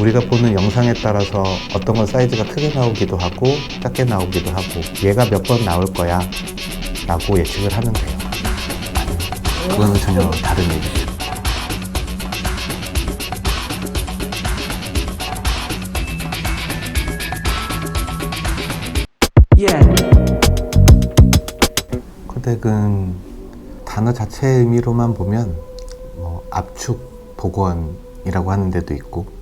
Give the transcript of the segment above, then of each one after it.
우리가 보는 영상에 따라서 어떤 건 사이즈가 크게 나오기도 하고 작게 나오기도 하고 얘가 몇 번 나올 거야 라고 예측을 하면 돼요. 그거는 전혀 다른 얘기죠. 코덱은 단어 자체의 의미로만 보면 압축 복원이라고 하는 데도 있고,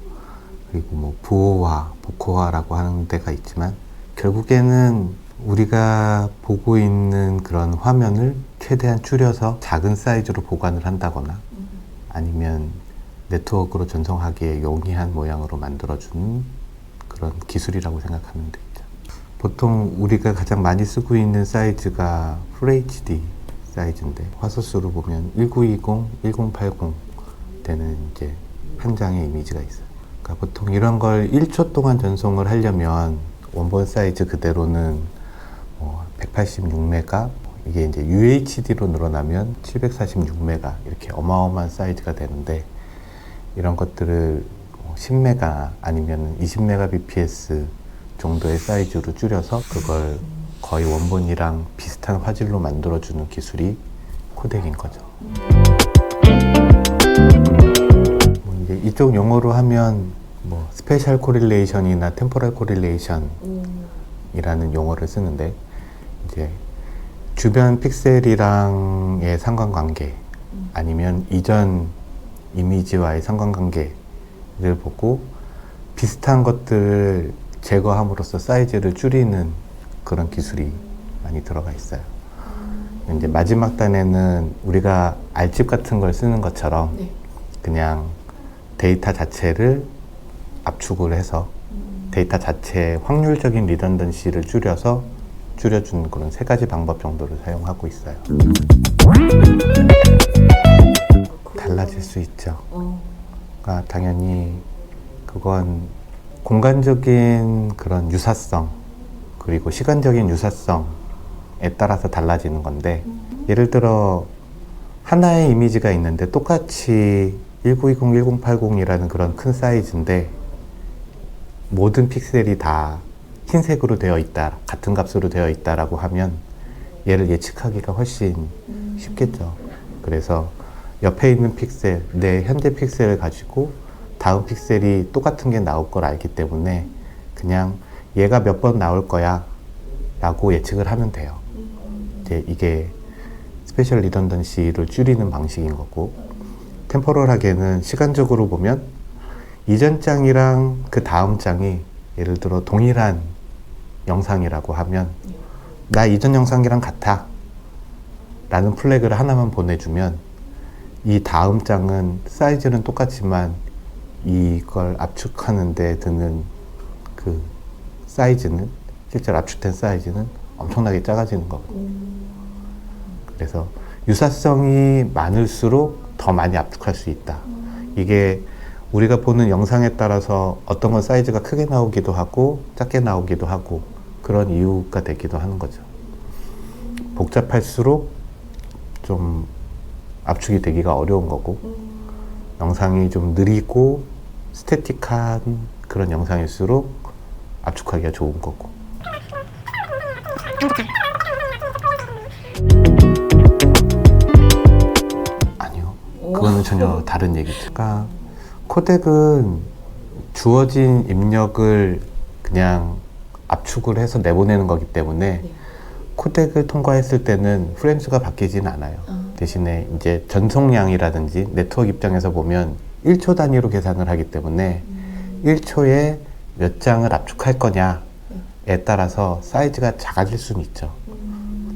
그리고 부호화, 복호화라고 하는 데가 있지만, 결국에는 우리가 보고 있는 그런 화면을 최대한 줄여서 작은 사이즈로 보관을 한다거나 아니면 네트워크로 전송하기에 용이한 모양으로 만들어주는 그런 기술이라고 생각하면 되죠. 보통 우리가 가장 많이 쓰고 있는 사이즈가 FHD 사이즈인데, 화소수로 보면 1920, 1080 되는 이제 한 장의 이미지가 있어요. 그러니까 보통 이런 걸 1초 동안 전송을 하려면 원본 사이즈 그대로는 186메가, 이게 이제 UHD로 늘어나면 746메가, 이렇게 어마어마한 사이즈가 되는데, 이런 것들을 10메가 아니면 20메가bps 정도의 사이즈로 줄여서 그걸 거의 원본이랑 비슷한 화질로 만들어주는 기술이 코덱인 거죠. 이제 이쪽 용어로 하면 스페셜 코릴레이션이나 템포럴 코릴레이션 이라는 용어를 쓰는데, 이제 주변 픽셀이랑의 상관관계 아니면 이전 이미지와의 상관관계를 보고 비슷한 것들을 제거함으로써 사이즈를 줄이는 그런 기술이 많이 들어가 있어요. 이제 마지막 단에는 우리가 알집 같은 걸 쓰는 것처럼 그냥 데이터 자체를 압축을 해서 데이터 자체의 확률적인 리던던시를 줄여주는 그런 세 가지 방법 정도를 사용하고 있어요. 달라질 수 있죠. 그러니까 당연히 그건 공간적인 그런 유사성 그리고 시간적인 유사성에 따라서 달라지는 건데, 예를 들어 하나의 이미지가 있는데 똑같이 1920, 1080이라는 그런 큰 사이즈인데 모든 픽셀이 다 흰색으로 되어 있다, 같은 값으로 되어 있다라고 하면 얘를 예측하기가 훨씬 쉽겠죠. 그래서 옆에 있는 픽셀, 내 현재 픽셀을 가지고 다음 픽셀이 똑같은 게 나올 걸 알기 때문에 그냥 얘가 몇 번 나올 거야 라고 예측을 하면 돼요. 이제 이게 스페셜 리던던시를 줄이는 방식인 거고, 템포럴하게는 시간적으로 보면 이전 장이랑 그 다음 장이 예를 들어 동일한 영상이라고 하면 나 이전 영상이랑 같아 라는 플래그를 하나만 보내주면 이 다음 장은 사이즈는 똑같지만 이걸 압축하는 데 드는 그 사이즈는, 실제로 압축된 사이즈는 엄청나게 작아지는 거거든요. 그래서 유사성이 많을수록 더 많이 압축할 수 있다. 이게 우리가 보는 영상에 따라서 어떤 건 사이즈가 크게 나오기도 하고 작게 나오기도 하고 그런 이유가 되기도 하는 거죠. 복잡할수록 좀 압축이 되기가 어려운 거고, 영상이 좀 느리고 스태틱한 그런 영상일수록 압축하기가 좋은 거고. 아니요, 그거는 전혀 다른 얘기죠. 그러니까 코덱은 주어진 입력을 그냥 압축을 해서 내보내는 거기 때문에 코덱을 통과했을 때는 프레임 수가 바뀌진 않아요. 대신에 이제 전송량이라든지 네트워크 입장에서 보면 1초 단위로 계산을 하기 때문에 1초에 몇 장을 압축할 거냐에 따라서 사이즈가 작아질 수는 있죠.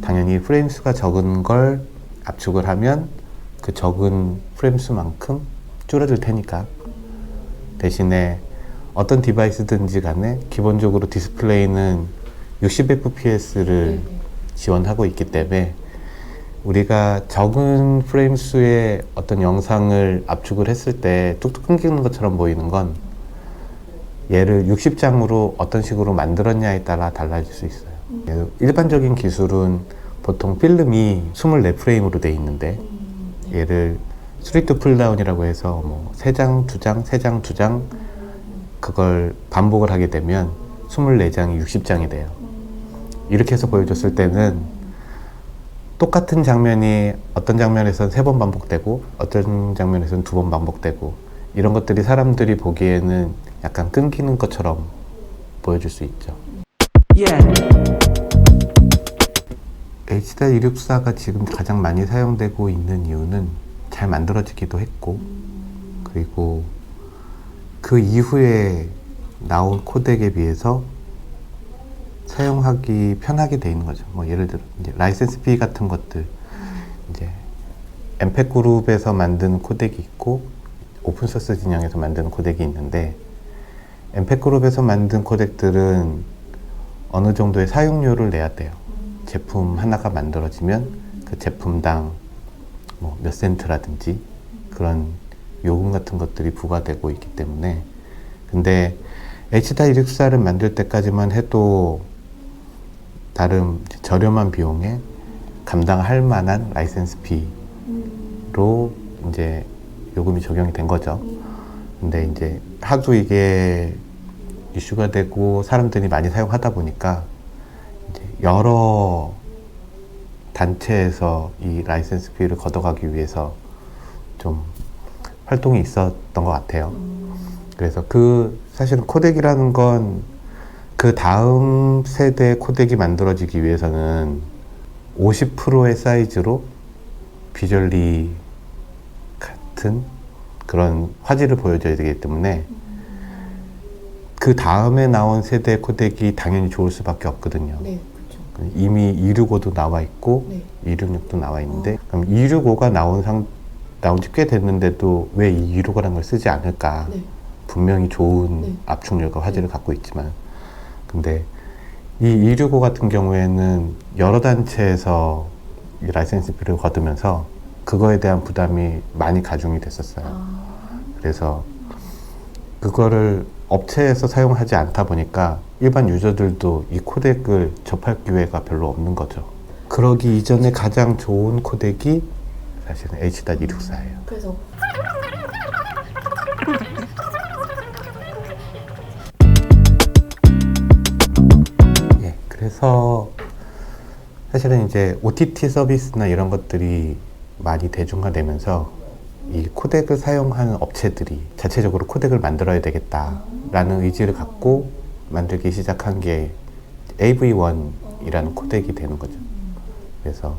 당연히 프레임 수가 적은 걸 압축을 하면 그 적은 프레임 수만큼 줄어들 테니까. 대신에 어떤 디바이스든지 간에 기본적으로 디스플레이는 60fps를 지원하고 있기 때문에 우리가 적은 프레임 수의 어떤 영상을 압축을 했을 때 뚝뚝 끊기는 것처럼 보이는 건 얘를 60장으로 어떤 식으로 만들었냐에 따라 달라질 수 있어요. 일반적인 기술은 보통 필름이 24프레임으로 돼 있는데 얘를 스트리트 풀다운이라고 해서 3장, 2장, 3장, 2장 그걸 반복을 하게 되면 24장이 60장이 돼요. 이렇게 해서 보여줬을 때는 똑같은 장면이 어떤 장면에서는 3번 반복되고 어떤 장면에서는 2번 반복되고 이런 것들이 사람들이 보기에는 약간 끊기는 것처럼 보여줄 수 있죠. H.264가 지금 가장 많이 사용되고 있는 이유는 잘 만들어지기도 했고, 그리고 그 이후에 나온 코덱에 비해서 사용하기 편하게 돼 있는 거죠. 뭐 예를 들어 이제 라이센스 피 같은 것들, 이제 엠팩 그룹에서 만든 코덱이 있고 오픈소스 진영에서 만든 코덱이 있는데, 엠팩 그룹에서 만든 코덱들은 어느 정도의 사용료를 내야 돼요. 제품 하나가 만들어지면 그 제품당 뭐 몇 센트라든지 그런 요금 같은 것들이 부과되고 있기 때문에. 근데 H.264를 만들 때까지만 해도 나름 저렴한 비용에 감당할 만한 라이센스 피로 이제 요금이 적용이 된 거죠. 근데 이제 하도 이게 이슈가 되고 사람들이 많이 사용하다 보니까 이제 여러 단체에서 이 라이센스 피를 걷어가기 위해서 좀 활동이 있었던 것 같아요. 그래서 사실은 코덱이라는 건 그 다음 세대 코덱이 만들어지기 위해서는 50%의 사이즈로 비주얼리 같은 그런 화질을 보여줘야 되기 때문에 그 다음에 나온 세대 코덱이 당연히 좋을 수밖에 없거든요. 네, 그렇죠. 이미 265도 나와 있고 네. 266도 나와 있는데 그럼 265가 나온 지 꽤 됐는데도 왜 이 265라는 걸 쓰지 않을까? 네. 분명히 좋은 네. 압축률과 화질을 갖고 있지만, 근데 이 265 같은 경우에는 여러 단체에서 이 라이센스 피를 거두면서 그거에 대한 부담이 많이 가중이 됐었어요. 그래서 그거를 업체에서 사용하지 않다 보니까 일반 유저들도 이 코덱을 접할 기회가 별로 없는 거죠. 그러기 이전에 가장 좋은 코덱이 사실은 H.264예요. 그래서 예, 그래서 사실은 이제 OTT 서비스나 이런 것들이 많이 대중화되면서 이 코덱을 사용하는 업체들이 자체적으로 코덱을 만들어야 되겠다라는 의지를 갖고 만들기 시작한 게 AV1이라는 코덱이 되는 거죠. 그래서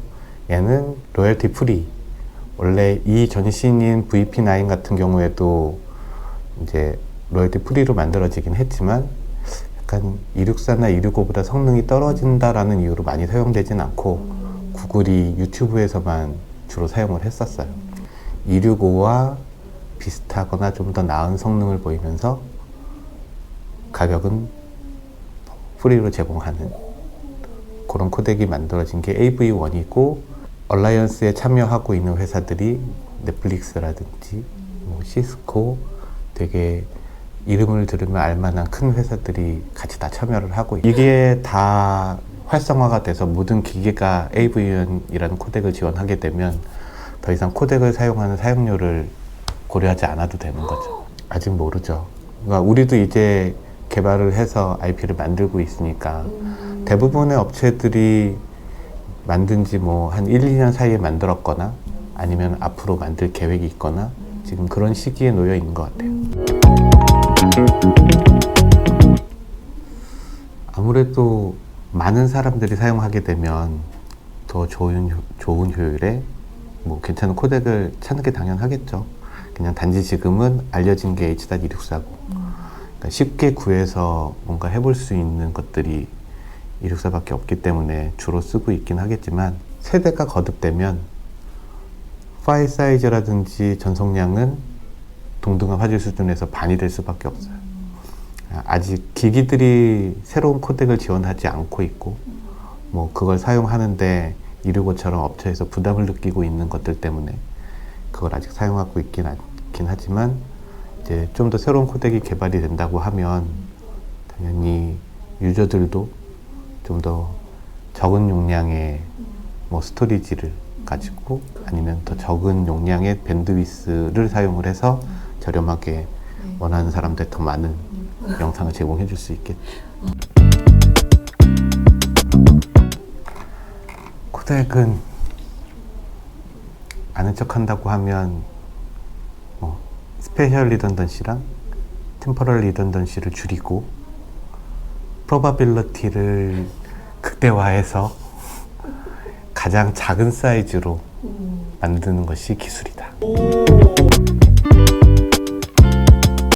얘는 로열티 프리, 원래 이 전신인 VP9 같은 경우에도 이제 로열티 프리로 만들어지긴 했지만 약간 264나 265보다 성능이 떨어진다라는 이유로 많이 사용되진 않고 구글이 유튜브에서만 주로 사용을 했었어요. 265와 비슷하거나 좀 더 나은 성능을 보이면서 가격은 프리로 제공하는 그런 코덱이 만들어진 게 AV1이고, 얼라이언스에 참여하고 있는 회사들이 넷플릭스라든지 뭐 시스코, 되게 이름을 들으면 알만한 큰 회사들이 같이 다 참여를 하고 있어요. 이게 다 활성화가 돼서 모든 기계가 AV1이라는 코덱을 지원하게 되면 더 이상 코덱을 사용하는 사용료를 고려하지 않아도 되는 거죠. 아직 모르죠. 그러니까 우리도 이제 개발을 해서 IP를 만들고 있으니까 대부분의 업체들이 만든 지 뭐 한 1, 2년 사이에 만들었거나 아니면 앞으로 만들 계획이 있거나 지금 그런 시기에 놓여 있는 것 같아요. 아무래도 많은 사람들이 사용하게 되면 더 좋은 효율에 뭐 괜찮은 코덱을 찾는 게 당연하겠죠. 그냥 단지 지금은 알려진 게 H.264고 그러니까 쉽게 구해서 뭔가 해볼 수 있는 것들이 264밖에 없기 때문에 주로 쓰고 있긴 하겠지만, 세대가 거듭되면 파일 사이즈라든지 전송량은 동등한 화질 수준에서 반이 될 수밖에 없어요. 아직 기기들이 새로운 코덱을 지원하지 않고 있고 뭐 그걸 사용하는데 265처럼 업체에서 부담을 느끼고 있는 것들 때문에 그걸 아직 사용하고 있긴 하지만, 이제 좀 더 새로운 코덱이 개발이 된다고 하면 당연히 유저들도 좀 더 적은 용량의 뭐 스토리지를 가지고 아니면 더 적은 용량의 밴드위스를 사용을 해서 저렴하게 원하는 사람들 더 많은 영상을 제공해 줄 수 있겠죠. 코덱은 아는 척 한다고 하면 스페셜 리던던시랑 템포럴 리던던시를 줄이고 프로바빌리티를 극대화해서 가장 작은 사이즈로 만드는 것이 기술이다.